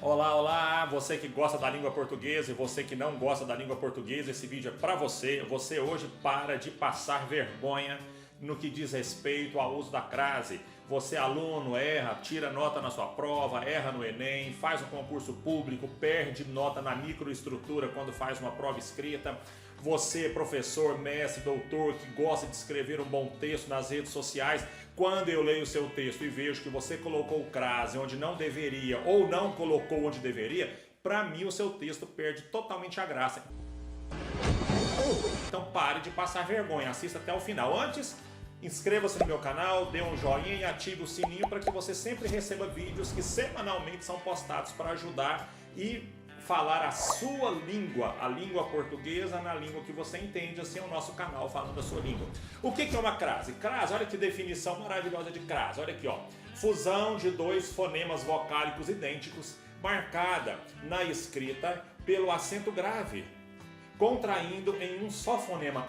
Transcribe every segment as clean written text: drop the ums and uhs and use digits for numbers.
Olá, olá! Você que gosta da língua portuguesa e você que não gosta da língua portuguesa, esse vídeo é para você. Você hoje para de passar vergonha no que diz respeito ao uso da crase. Você, aluno, erra, tira nota na sua prova, erra no Enem, faz um concurso público, perde nota na microestrutura quando faz uma prova escrita. Você, professor, mestre, doutor, que gosta de escrever um bom texto nas redes sociais, quando eu leio o seu texto e vejo que você colocou crase onde não deveria ou não colocou onde deveria, para mim o seu texto perde totalmente a graça. Então pare de passar vergonha, assista até o final. Antes, inscreva-se no meu canal, dê um joinha e ative o sininho para que você sempre receba vídeos que semanalmente são postados para ajudar e falar a sua língua, a língua portuguesa, na língua que você entende. Assim é o nosso canal falando a sua língua. O que é uma crase? Crase, olha que definição maravilhosa de crase. Olha aqui, ó. Fusão de dois fonemas vocálicos idênticos, marcada na escrita pelo acento grave, contraindo em um só fonema.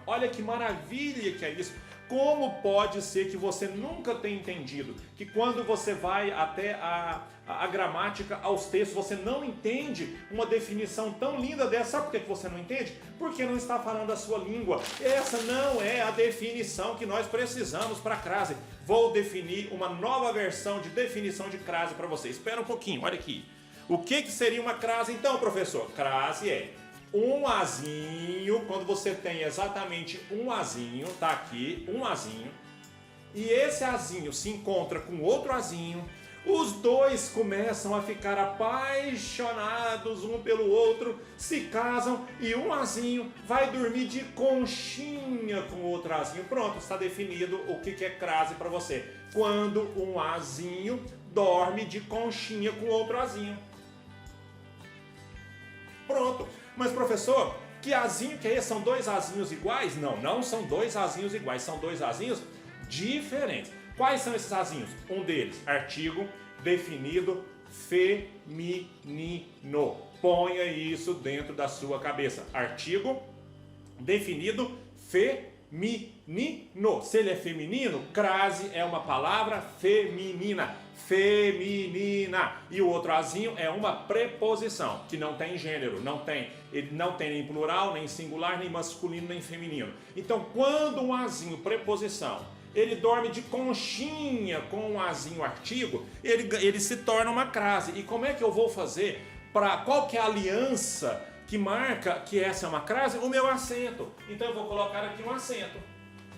Olha que maravilha que é isso. Como pode ser que você nunca tenha entendido que quando você vai até a gramática, aos textos, você não entende uma definição tão linda dessa? Sabe por que você não entende? Porque não está falando a sua língua. Essa não é a definição que nós precisamos para crase. Vou definir uma nova versão de definição de crase para você. Espera um pouquinho, olha aqui. O que seria uma crase então, professor? Crase é um azinho, quando você tem exatamente um azinho, tá aqui, um azinho, e esse azinho se encontra com outro azinho, os dois começam a ficar apaixonados um pelo outro, se casam e um azinho vai dormir de conchinha com o outro azinho. Pronto, está definido o que é crase para você. Quando um azinho dorme de conchinha com outro azinho. Pronto. Mas professor, que azinho que é esse? São dois azinhos iguais? Não, não são dois azinhos iguais, são dois azinhos diferentes. Quais são esses azinhos? Um deles, artigo definido feminino. Ponha isso dentro da sua cabeça. Artigo definido feminino. Se ele é feminino, crase é uma palavra feminina. Feminina. E o outro azinho é uma preposição, que não tem gênero, ele não tem nem plural, nem singular, nem masculino, nem feminino. Então, quando um azinho preposição, ele dorme de conchinha com um azinho artigo, ele se torna uma crase. E como é que eu vou fazer qual que é a aliança que marca que essa é uma crase? O meu acento. Então eu vou colocar aqui um acento.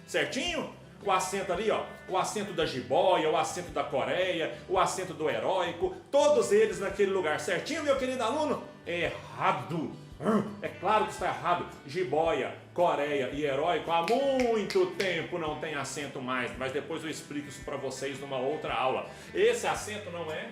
Certinho? O acento ali, ó, o acento da jiboia, o acento da Coreia, o acento do heróico, todos eles naquele lugar. Certinho, meu querido aluno? Errado. É claro que está errado. Jiboia, Coreia e heróico há muito tempo não tem acento mais, mas depois eu explico isso para vocês numa outra aula. Esse acento não é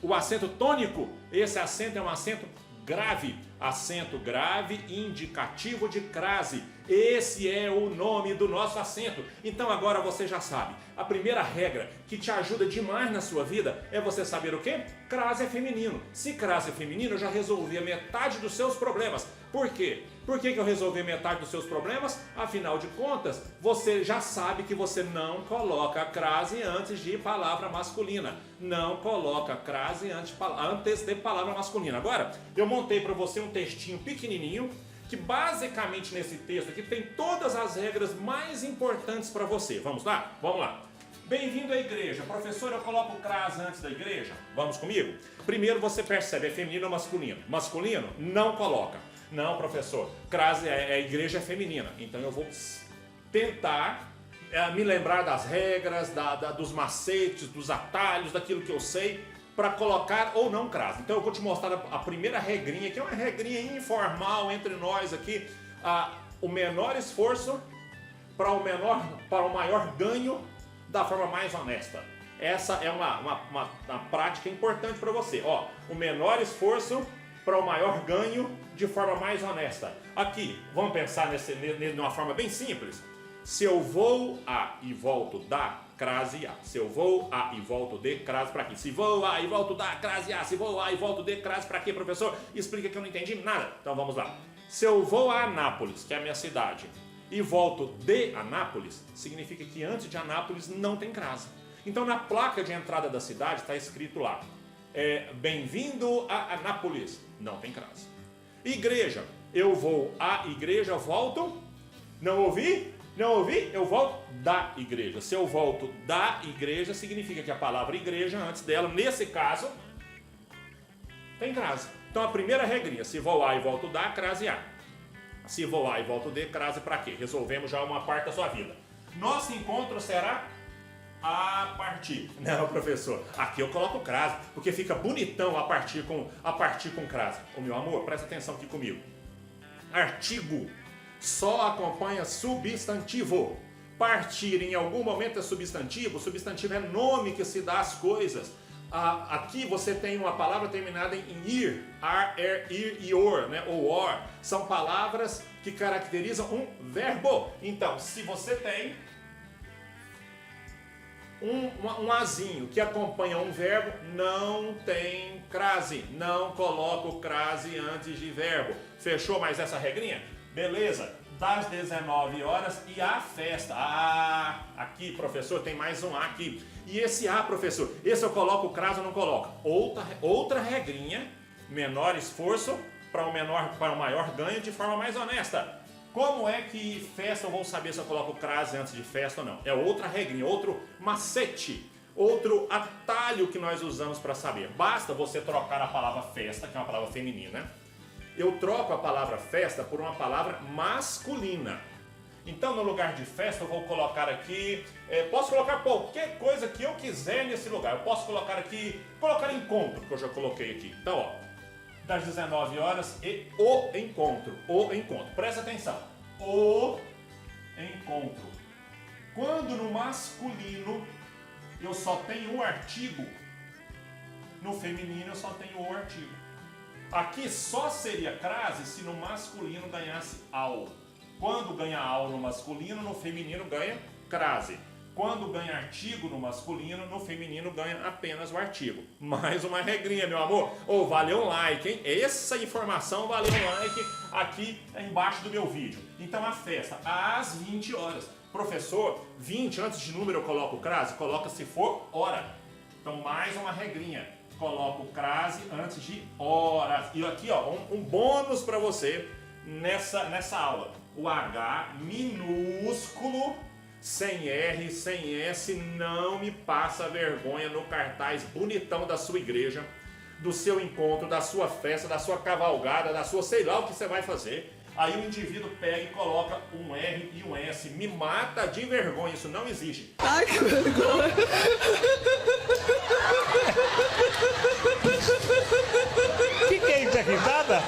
o acento tônico, esse acento é um acento grave. Acento grave indicativo de crase. Esse é o nome do nosso acento. Então agora você já sabe. A primeira regra que te ajuda demais na sua vida é você saber o quê? Crase é feminino. Se crase é feminino, eu já resolvi a metade dos seus problemas. Por quê? Por que eu resolvi metade dos seus problemas? Afinal de contas, você já sabe que você não coloca crase antes de palavra masculina. Não coloca crase antes de palavra masculina. Agora, eu montei para você um textinho pequenininho, que basicamente nesse texto aqui tem todas as regras mais importantes para você. Vamos lá? Vamos lá. Bem-vindo à igreja. Professor, eu coloco crase antes da igreja? Vamos comigo? Primeiro você percebe, é feminino ou masculino? Masculino? Não coloca. Não, professor, crase a igreja é feminina. Então eu vou tentar me lembrar das regras, dos macetes, dos atalhos, daquilo que eu sei, para colocar ou não crase. Então eu vou te mostrar a primeira regrinha, que é uma regrinha informal entre nós aqui. O menor esforço para o maior ganho da forma mais honesta. Essa é uma prática importante para você. Ó, o menor esforço para o maior ganho de forma mais honesta. Aqui, vamos pensar numa forma bem simples. Se eu vou a e volto da, crase a. Se eu vou a e volto de, crase para aqui. Se vou a e volto da, crase a. Se vou a e volto de, crase para quê, professor? Explica que eu não entendi nada. Então vamos lá. Se eu vou a Anápolis, que é a minha cidade, e volto de Anápolis, significa que antes de Anápolis não tem crase. Então na placa de entrada da cidade está escrito lá, bem-vindo a Anápolis. Não tem crase. Igreja, eu vou à igreja, volto. Não ouvi? Não ouvi? Eu volto da igreja. Se eu volto da igreja, significa que a palavra igreja, antes dela, nesse caso, tem crase. Então a primeira regrinha, se vou a e volto da, crase a. Se vou a e volto de, crase para quê? Resolvemos já uma parte da sua vida. Nosso encontro será a partir. Não, professor, aqui eu coloco crase, porque fica bonitão a partir com crase. Ô meu amor, presta atenção aqui comigo. Artigo só acompanha substantivo. Partir em algum momento é substantivo. Substantivo é nome que se dá às coisas. Aqui você tem uma palavra terminada em ir, ar, ir e or, né? Ou or. São palavras que caracterizam um verbo. Então, se você tem um azinho que acompanha um verbo, não tem crase. Não coloco crase antes de verbo. Fechou mais essa regrinha? Beleza. Das 19 horas e a festa. Aqui, professor, tem mais um A aqui. E esse A, professor, esse eu coloco crase ou não coloco? Outra regrinha, menor esforço para o maior ganho de forma mais honesta. Como é que festa eu vou saber se eu coloco crase antes de festa ou não? É outra regrinha, outro macete, outro atalho que nós usamos para saber. Basta você trocar a palavra festa, que é uma palavra feminina. Eu troco a palavra festa por uma palavra masculina. Então, no lugar de festa, eu vou colocar aqui... posso colocar qualquer coisa que eu quiser nesse lugar. Eu posso colocar encontro, que eu já coloquei aqui. Então, ó, das 19 horas e o encontro. O encontro. Presta atenção. O encontro. Quando no masculino eu só tenho o artigo, no feminino eu só tenho o artigo. Aqui só seria crase se no masculino ganhasse ao. Quando ganha ao no masculino, no feminino ganha crase. Quando ganha artigo no masculino, no feminino ganha apenas o artigo. Mais uma regrinha, meu amor. Valeu um like, hein? Essa informação valeu um like aqui embaixo do meu vídeo. Então a festa, às 20 horas. Professor, 20 antes de número eu coloco crase? Coloca se for hora. Então mais uma regrinha. Coloco crase antes de horas. E aqui, ó, um bônus para você nessa aula. O H minúsculo, sem R, sem S, não me passa vergonha no cartaz bonitão da sua igreja, do seu encontro, da sua festa, da sua cavalgada, da sua sei lá o que você vai fazer. Aí o indivíduo pega e coloca um R e um S. Me mata de vergonha, isso não existe. Ai, que vergonha! Que é isso aqui, nada?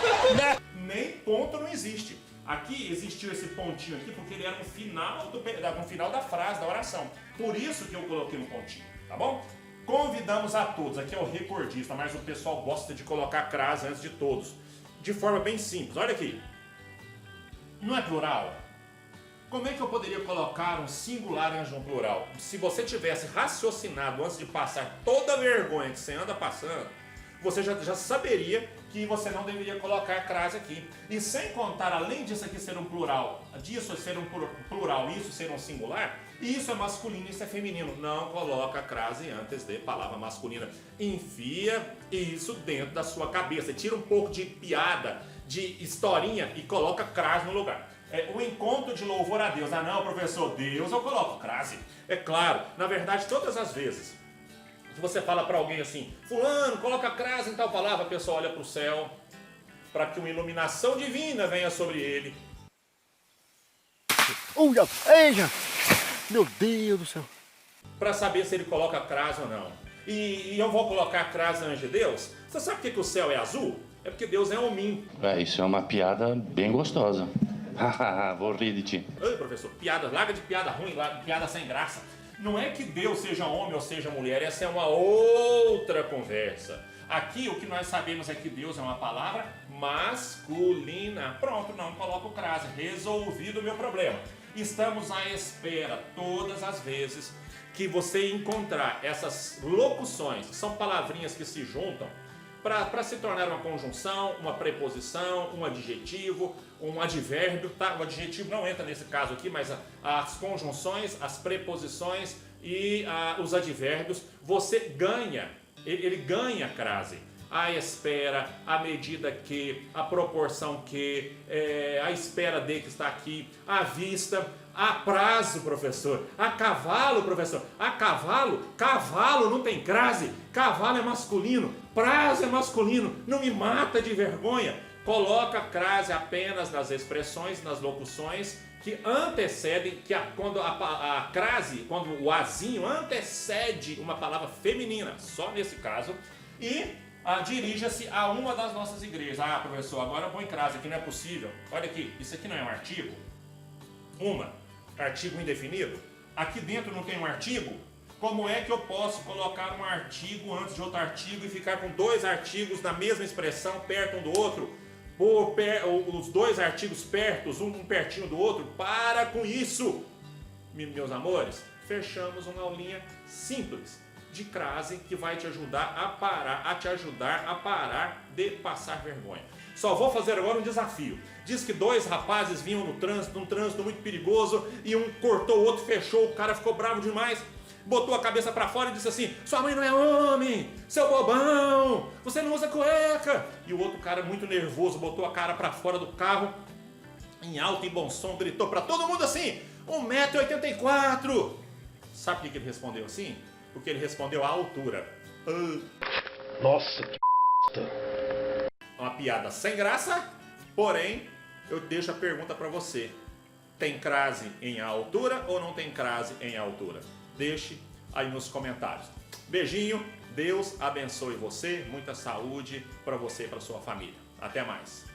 Nem ponto não existe. Aqui existiu esse pontinho aqui porque ele era no final da frase, da oração. Por isso que eu coloquei um pontinho, tá bom? Convidamos a todos, aqui é o recordista, mas o pessoal gosta de colocar crase antes de todos. De forma bem simples, olha aqui. Não é plural? Como é que eu poderia colocar um singular antes de um plural? Se você tivesse raciocinado antes de passar toda a vergonha que você anda passando, você já saberia que você não deveria colocar crase aqui. E sem contar, além disso aqui ser um plural, disso ser um plural, isso ser um singular, isso é masculino, isso é feminino. Não coloca crase antes de palavra masculina. Enfia isso dentro da sua cabeça. Tira um pouco de piada, de historinha e coloca crase no lugar. O encontro de louvor a Deus. Não, professor, Deus eu coloco crase. É claro, na verdade, todas as vezes que você fala para alguém assim, fulano, coloca crase em tal palavra, a pessoa olha para o céu, para que uma iluminação divina venha sobre ele. Eija! Meu Deus do céu! Para saber se ele coloca crase ou não. E eu vou colocar crase antes de Deus? Você sabe por que o céu é azul? É porque Deus é homem. Isso é uma piada bem gostosa. Vou rir de ti. Ei, professor, larga de piada ruim, piada sem graça. Não é que Deus seja homem ou seja mulher, essa é uma outra conversa. Aqui o que nós sabemos é que Deus é uma palavra masculina. Pronto, não coloco crase, resolvido o meu problema. Estamos à espera todas as vezes que você encontrar essas locuções, são palavrinhas que se juntam para se tornar uma conjunção, uma preposição, um adjetivo, um advérbio, tá? O adjetivo não entra nesse caso aqui, mas as conjunções, as preposições e os advérbios, você ganha, ele ganha crase. A espera, a medida que, a proporção que, a espera de que está aqui, a vista, a prazo, professor, a cavalo, professor, a cavalo não tem crase, cavalo é masculino, prazo é masculino, não me mata de vergonha. Coloca crase apenas nas expressões, nas locuções que antecedem, quando a crase, quando o azinho antecede uma palavra feminina, só nesse caso, e dirija-se a uma das nossas igrejas. Ah, professor, agora põe crase aqui, não é possível. Olha aqui, isso aqui não é um artigo? Artigo indefinido? Aqui dentro não tem um artigo? Como é que eu posso colocar um artigo antes de outro artigo e ficar com dois artigos na mesma expressão, perto um do outro? Os dois artigos pertos, um pertinho do outro? Para com isso! Meus amores, fechamos uma aulinha simples de crase que vai te ajudar a parar de passar vergonha. Só vou fazer agora um desafio. Diz que dois rapazes vinham num trânsito muito perigoso, e um cortou o outro, fechou, o cara ficou bravo demais, botou a cabeça pra fora e disse assim: sua mãe não é homem, seu bobão, você não usa cueca. E o outro cara, muito nervoso, botou a cara pra fora do carro, em alto e bom som, gritou pra todo mundo assim: 1,84 m. Sabe por que ele respondeu assim? Porque ele respondeu à altura. Nossa, que Uma piada sem graça, porém, eu deixo a pergunta para você. Tem crase em altura ou não tem crase em altura? Deixe aí nos comentários. Beijinho, Deus abençoe você, muita saúde para você e para sua família. Até mais.